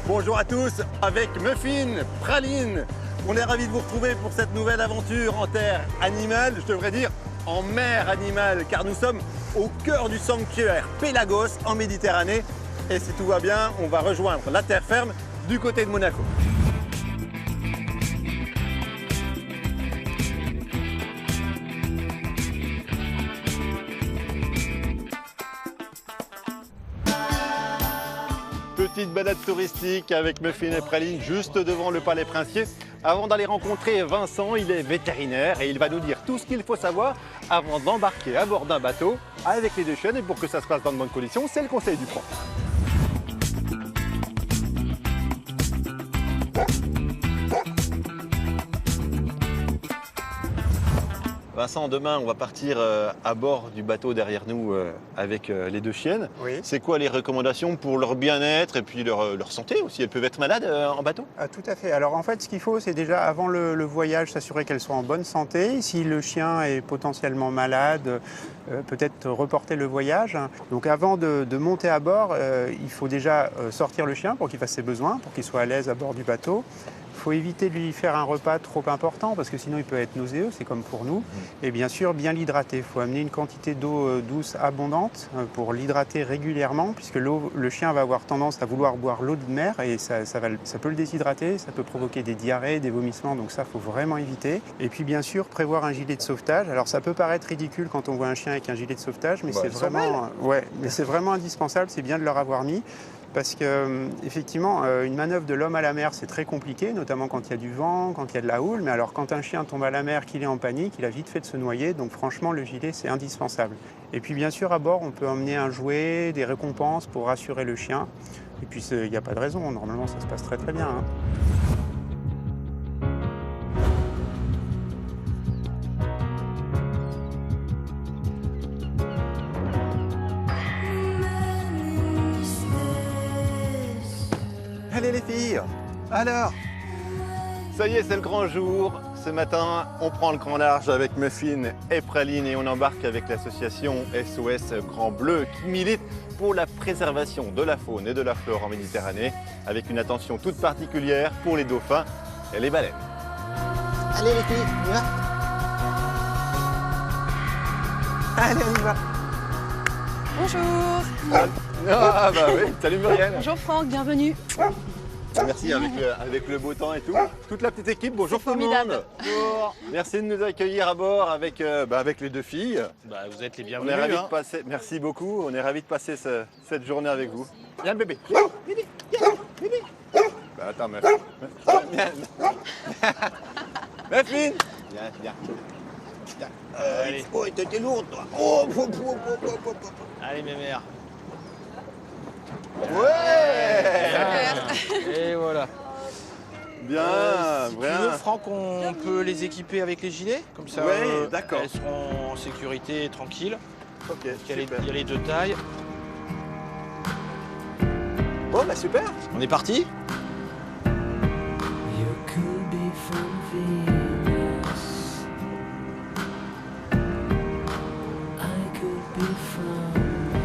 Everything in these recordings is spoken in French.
Bonjour à tous, avec Muffin, Praline. On est ravis de vous retrouver pour cette nouvelle aventure en terre animale, je devrais dire en mer animale, car nous sommes au cœur du sanctuaire Pélagos en Méditerranée. Et si tout va bien, on va rejoindre la terre ferme du côté de Monaco. Petite balade touristique avec Muffin et Praline juste devant le Palais Princier. Avant d'aller rencontrer Vincent, il est vétérinaire et il va nous dire tout ce qu'il faut savoir avant d'embarquer à bord d'un bateau avec les deux chiennes. Et pour que ça se passe dans de bonnes conditions, c'est le conseil du prof. Vincent, demain, on va partir à bord du bateau derrière nous avec les deux chiennes. Oui. C'est quoi les recommandations pour leur bien-être et puis leur santé aussi? Elles peuvent être malades en bateau? Tout à fait. Alors en fait, ce qu'il faut, c'est déjà avant le voyage, s'assurer qu'elles soient en bonne santé. Si le chien est potentiellement malade, peut-être reporter le voyage. Donc avant de monter à bord, il faut déjà sortir le chien pour qu'il fasse ses besoins, pour qu'il soit à l'aise à bord du bateau. Il faut éviter de lui faire un repas trop important parce que sinon il peut être nauséeux, c'est comme pour nous. Et bien sûr, bien l'hydrater. Il faut amener une quantité d'eau douce abondante pour l'hydrater régulièrement puisque le chien va avoir tendance à vouloir boire l'eau de mer et ça peut le déshydrater, ça peut provoquer des diarrhées, des vomissements, donc ça, il faut vraiment éviter. Et puis bien sûr, prévoir un gilet de sauvetage. Alors ça peut paraître ridicule quand on voit un chien avec un gilet de sauvetage, mais c'est vraiment indispensable, c'est bien de leur avoir mis. Parce qu'effectivement, une manœuvre de l'homme à la mer, c'est très compliqué, notamment quand il y a du vent, quand il y a de la houle. Mais alors, quand un chien tombe à la mer, qu'il est en panique, il a vite fait de se noyer. Donc franchement, le gilet, c'est indispensable. Et puis bien sûr, à bord, on peut emmener un jouet, des récompenses pour rassurer le chien. Et puis, il n'y a pas de raison. Normalement, ça se passe très très bien. Allez les filles, alors, ça y est, c'est le grand jour. Ce matin, on prend le grand large avec Muffin et Praline et on embarque avec l'association SOS Grand Bleu qui milite pour la préservation de la faune et de la flore en Méditerranée avec une attention toute particulière pour les dauphins et les baleines. Allez les filles, on y va. Allez, on y va. Bonjour. Ah bah oui, salut Muriel. Bonjour Franck, bienvenue. Merci avec le beau temps et tout. Toute la petite équipe, bonjour tout le formidable. monde. Bonjour. Merci de nous accueillir à bord avec les deux filles. Vous êtes les On bienvenus. est ravis de passer, merci beaucoup, on est ravis de passer cette journée avec vous. Viens le bébé. Viens, bébé. Bah, attends, meuf. Muffin. Viens. Allez. Oh, t'es lourde toi. Oh, Allez mes mères. Ouais. Et voilà. Bien, si bien. tu veux, Franck, on peut les équiper avec les gilets. Comme ça, Ouais, d'accord. elles seront en sécurité et tranquilles. Ok, Il y super. a les deux tailles. Bon, bah super. On est parti.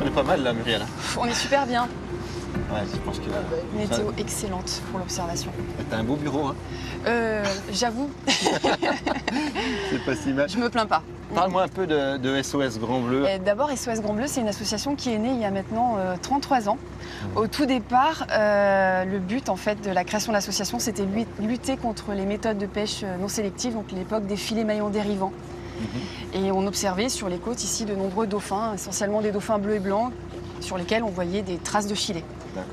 On est pas mal là, Muriel. On est super bien. Ouais, je pense que... Météo excellente pour l'observation. T'as un beau bureau, hein. J'avoue, C'est pas si mal. je me plains pas. Parle-moi un peu de SOS Grand Bleu. D'abord, SOS Grand Bleu, c'est une association qui est née il y a maintenant 33 ans. Au tout départ, le but en fait de la création de l'association, c'était lutter contre les méthodes de pêche non sélectives, donc l'époque des filets maillons dérivants. Et on observait sur les côtes ici de nombreux dauphins, essentiellement des dauphins bleus et blancs, sur lesquels on voyait des traces de filets.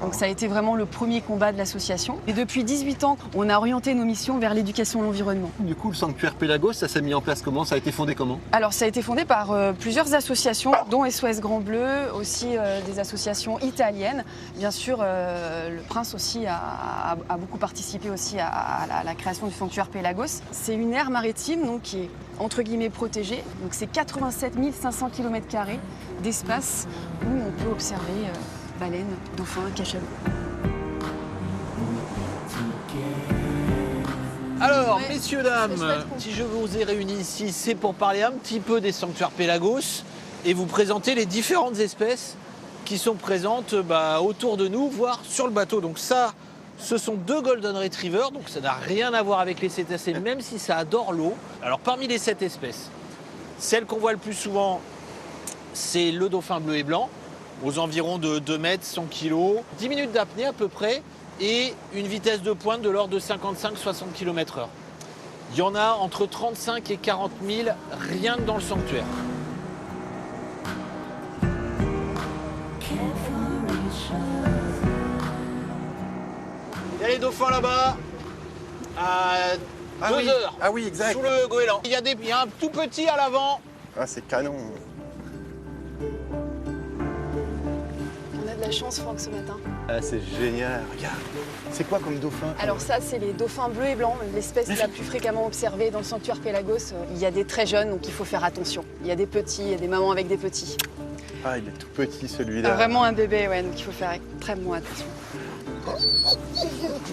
Donc ça a été vraiment le premier combat de l'association. Et depuis 18 ans, on a orienté nos missions vers l'éducation à l'environnement. Du coup, le sanctuaire Pélagos, ça s'est mis en place comment? Ça a été fondé comment? Alors ça a été fondé par plusieurs associations, dont SOS Grand Bleu, aussi des associations italiennes. Bien sûr, le prince aussi a beaucoup participé aussi à la création du sanctuaire Pélagos. C'est une aire maritime donc, qui est entre guillemets protégée. Donc c'est 87 500 km² d'espace où on peut observer baleines, dauphins, cachalots. Alors, Ouais, messieurs, dames, c'est chouette qu'on- si je vous ai réunis ici, c'est pour parler un petit peu des sanctuaires Pélagos et vous présenter les différentes espèces qui sont présentes autour de nous, voire sur le bateau. Donc ça, Ce sont 2 Golden Retrievers, donc ça n'a rien à voir avec les cétacés, même si ça adore l'eau. Alors parmi les 7 espèces, celle qu'on voit le plus souvent, c'est le dauphin bleu et blanc, aux environs de 2 mètres, 100 kg, 10 minutes d'apnée à peu près, et une vitesse de pointe de l'ordre de 55-60 km/h. Il y en a entre 35 et 40 000 rien que dans le sanctuaire. Il y a les dauphins là-bas, à 2 heures, Ah oui, exact. sous le goéland. Il y a un tout petit à l'avant. Ah, c'est canon. On a de la chance, Franck, ce matin. Ah, c'est génial. Regarde. C'est quoi comme dauphin? Alors ça, c'est les dauphins bleus et blancs, l'espèce la plus fréquemment observée dans le sanctuaire Pélagos. Il y a des très jeunes, donc il faut faire attention. Il y a des petits, il y a des mamans avec des petits. Ah, il est tout petit celui-là. Vraiment un bébé, ouais, donc il faut faire extrêmement attention.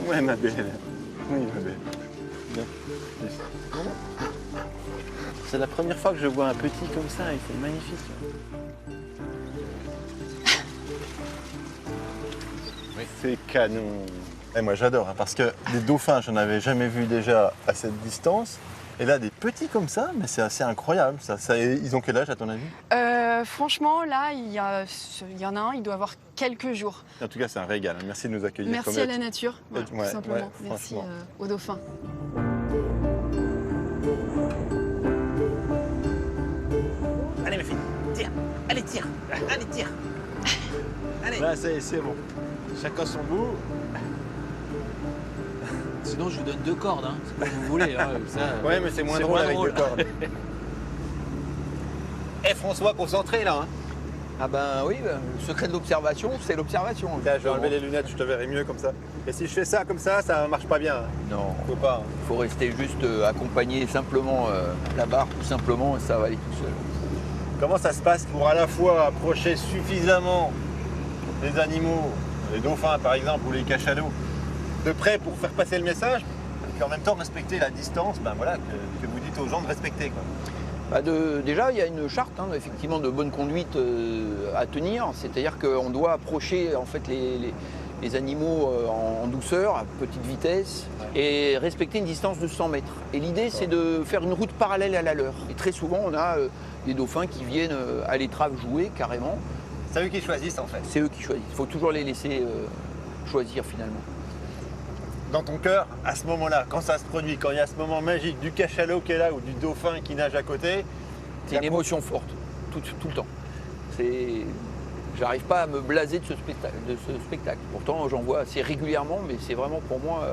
Ouais, ma belle. Oui, ma belle. Bien. C'est la première fois que je vois un petit comme ça et c'est magnifique. Oui. C'est canon. Et moi j'adore, hein, parce que les dauphins, j'en avais jamais vu déjà à cette distance. Et là, des petits comme ça, mais c'est assez incroyable. Ils ont quel âge à ton avis? Franchement, là, il y en a un, il doit avoir quelques jours. En tout cas, c'est un régal. Hein. Merci de nous accueillir. Merci comme à la nature, voilà, Ouais, tout simplement. ouais, Merci franchement. aux dauphins. Allez, ma fille, tire. Allez, tire. Allez, tire. Allez. Là, c'est bon. Chacun son bout. Sinon, je vous donne 2 cordes, hein. C'est comme vous voulez. Hein. Ça, Ouais, mais c'est moins drôle avec 2 cordes. Eh François, concentré là. Hein. Ah ben oui, le secret de l'observation, c'est l'observation. Là, je vais enlever les lunettes, je te verrai mieux comme ça. Et si je fais ça comme ça marche pas bien. Non, Faut pas. Hein. il faut rester juste accompagner simplement la barre, tout simplement, et ça va aller tout seul. Comment ça se passe pour à la fois approcher suffisamment les animaux, les dauphins par exemple, ou les cachalots, de près pour faire passer le message, et en même temps respecter la distance voilà, que vous dites aux gens de respecter, quoi. Bah déjà, il y a une charte effectivement de bonne conduite à tenir, c'est-à-dire qu'on doit approcher en fait les animaux en douceur, à petite vitesse, et respecter une distance de 100 mètres. Et l'idée, c'est de faire une route parallèle à la leur. Et très souvent, on a des dauphins qui viennent à l'étrave jouer carrément. C'est eux qui choisissent en fait. C'est eux qui choisissent. Il faut toujours les laisser choisir finalement. Dans ton cœur, à ce moment-là, quand ça se produit, quand il y a ce moment magique du cachalot qui est là ou du dauphin qui nage à côté, C'est une émotion forte, tout le temps. J'arrive pas à me blaser de ce spectacle. Pourtant, j'en vois assez régulièrement, mais c'est vraiment pour moi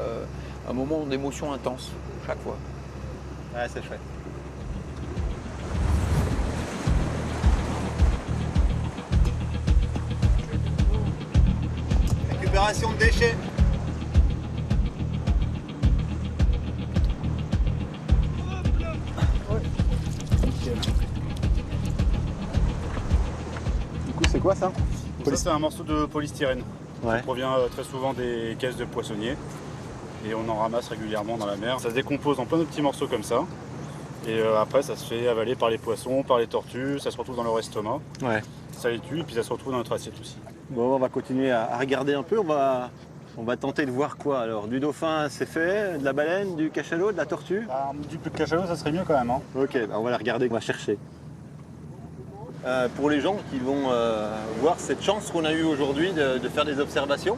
un moment d'émotion intense, chaque fois. Ouais, c'est chouette. Récupération de déchets. Du coup, c'est quoi ça? Ça, c'est un morceau de polystyrène. Ouais. Ça provient très souvent des caisses de poissonniers. Et on en ramasse régulièrement dans la mer. Ça se décompose en plein de petits morceaux comme ça. Et après, ça se fait avaler par les poissons, par les tortues. Ça se retrouve dans leur estomac. Ouais. Ça les tue et puis ça se retrouve dans notre assiette aussi. Bon, on va continuer à regarder un peu. On va tenter de voir quoi alors? Du dauphin, c'est fait. De la baleine, du cachalot, de la tortue? Du peu de cachalot, ça serait mieux quand même. Hein. Ok, on va la regarder, on va chercher. Pour les gens qui vont voir cette chance qu'on a eue aujourd'hui de faire des observations,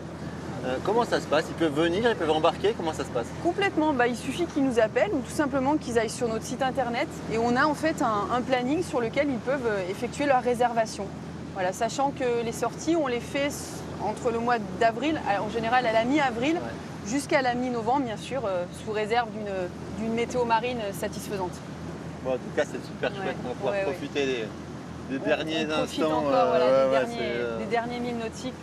comment ça se passe? Ils peuvent venir, ils peuvent embarquer, comment ça se passe? Complètement, il suffit qu'ils nous appellent ou tout simplement qu'ils aillent sur notre site internet et on a en fait un planning sur lequel ils peuvent effectuer leur réservation. Voilà, sachant que les sorties, on les fait entre le mois d'avril, en général à la mi-avril, jusqu'à la mi-novembre, bien sûr, sous réserve d'une météo marine satisfaisante. Bon, en tout cas, c'est super chouette, on va pouvoir profiter des derniers on profite instants. encore des derniers milles nautiques.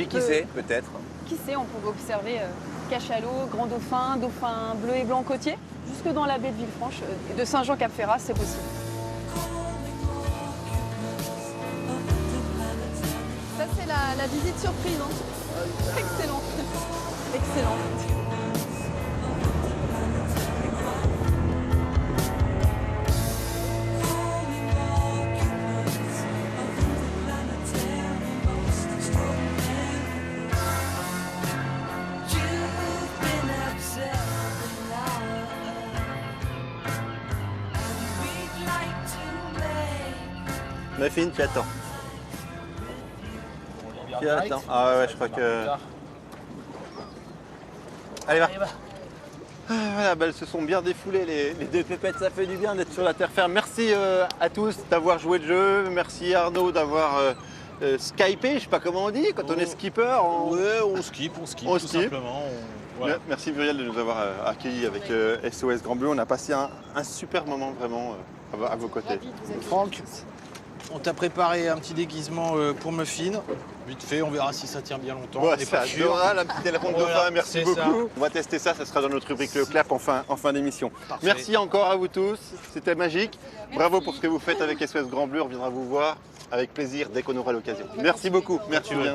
Et qui sait, peut-être. Qui sait, on pourrait observer cachalot, grand dauphin, dauphin bleu et blanc côtier, jusque dans la baie de Villefranche, de Saint-Jean-Cap-Ferrat, c'est possible. Ça, c'est la visite surprise. Hein. Excellent. Excellent. Muffin, tu attends. Tu attends. Ah ouais, je crois que... Allez, va. Ah, voilà, bah, elles se sont bien défoulées, les deux pépettes, ça fait du bien d'être sur la terre ferme. Merci à tous d'avoir joué le jeu. Merci Arnaud d'avoir skypé, je sais pas comment on dit, quand on est skipper. Ouais, on skip tout simplement. Voilà. Merci Muriel de nous avoir accueillis avec SOS Grand Bleu. On a passé un super moment vraiment à vos côtés. Franck, on t'a préparé un petit déguisement pour Muffin. Vite fait, on verra si ça tient bien longtemps. Ouais, on n'est c'est pas sûr. adorable, la petite éléphant de dauphin, merci beaucoup. Ça. On va tester ça, ça sera dans notre rubrique Le Clap en fin d'émission. Parfait. Merci encore à vous tous, c'était magique. Bravo pour ce que vous faites avec SOS Grand Bleu, on reviendra vous voir avec plaisir dès qu'on aura l'occasion. Merci beaucoup, merci bien.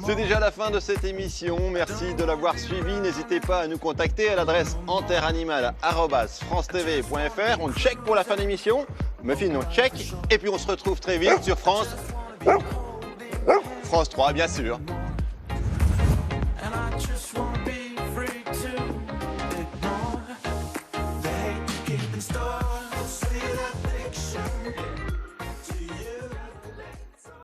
C'est déjà la fin de cette émission, merci de l'avoir suivi. N'hésitez pas à nous contacter à l'adresse enterreanimal@francetv.fr. On check pour la fin d'émission, Muffin on check, et puis on se retrouve très vite sur France 3 bien sûr.